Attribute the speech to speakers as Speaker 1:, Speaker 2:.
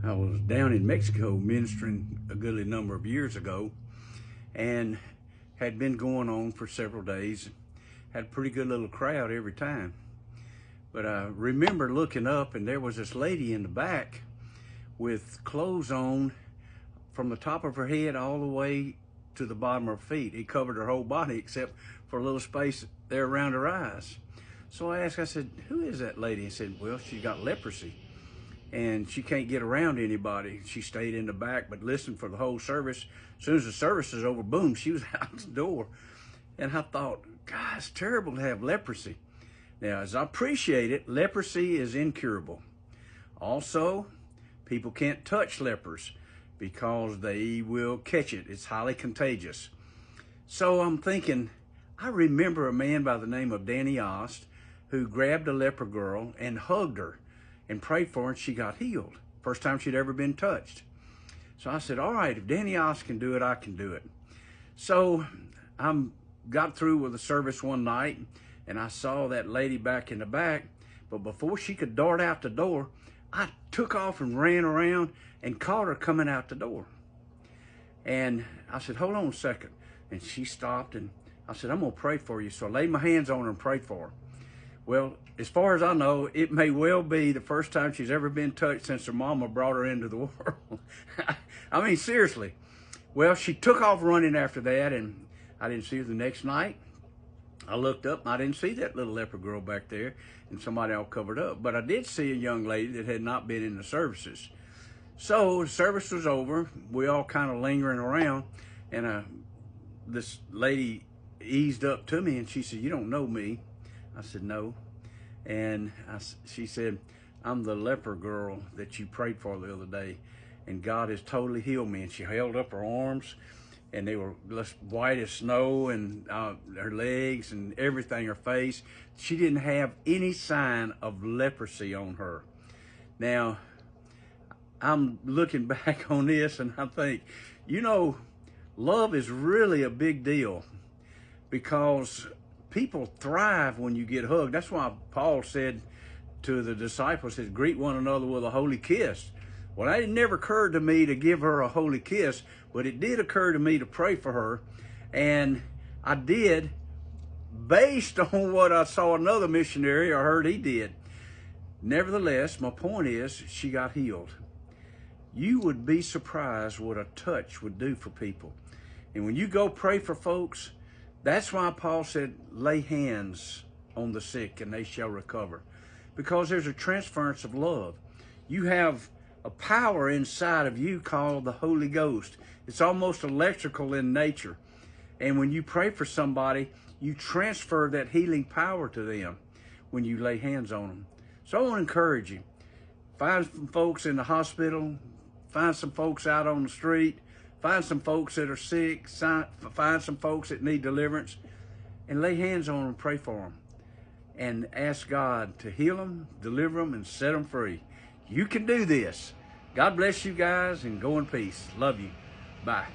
Speaker 1: I was down in Mexico ministering a goodly number of years ago, and had been going on for several days. Had a pretty good little crowd every time. But I remember looking up, and there was this lady in the back with clothes on from the top of her head all the way to the bottom of her feet. It covered her whole body except for a little space there around her eyes. So I asked, I said, "Who is that lady?" He said, "Well, she's got leprosy and she can't get around anybody. She stayed in the back but listened for the whole service. As soon as the service was over, boom, she was out the door." And I thought, God, it's terrible to have leprosy. Now, as I appreciate it, leprosy is incurable. Also, people can't touch lepers because they will catch it. It's highly contagious. So I'm thinking, I remember a man by the name of Danny Ost who grabbed a leper girl and hugged her and prayed for her, and she got healed. First time she'd ever been touched. So I said, all right, if Danny Ost can do it, I can do it. So I got through with the service one night, and I saw that lady back in the back, but before she could dart out the door, I took off and ran around and caught her coming out the door. And I said, hold on a second. And she stopped, and I said, I'm gonna pray for you. So I laid my hands on her and prayed for her. Well, as far as I know, it may well be the first time she's ever been touched since her mama brought her into the world. I mean, seriously. Well, she took off running after that, and I didn't see her the next night. I looked up, and I didn't see that little leper girl back there and somebody all covered up. But I did see a young lady that had not been in the services. So the service was over. We all kind of lingering around, and this lady eased up to me, and she said, "You don't know me." I said, "No." And she said, "I'm the leper girl that you prayed for the other day, and God has totally healed me." And she held up her arms, and they were white as snow, and her legs and everything, her face. She didn't have any sign of leprosy on her. Now, I'm looking back on this, and I think, you know, love is really a big deal, because people thrive when you get hugged. That's why Paul said to the disciples, said, greet one another with a holy kiss. Well, it never occurred to me to give her a holy kiss, but it did occur to me to pray for her. And I did, based on what I saw another missionary or heard he did. Nevertheless, my point is, she got healed. You would be surprised what a touch would do for people. And when you go pray for folks, that's why Paul said, lay hands on the sick and they shall recover. Because there's a transference of love. You have a power inside of you called the Holy Ghost. It's almost electrical in nature. And when you pray for somebody, you transfer that healing power to them when you lay hands on them. So I want to encourage you. Find some folks in the hospital. Find some folks out on the street. Find some folks that are sick. Find some folks that need deliverance. And lay hands on them and pray for them. And ask God to heal them, deliver them, and set them free. You can do this. God bless you guys, and go in peace. Love you. Bye.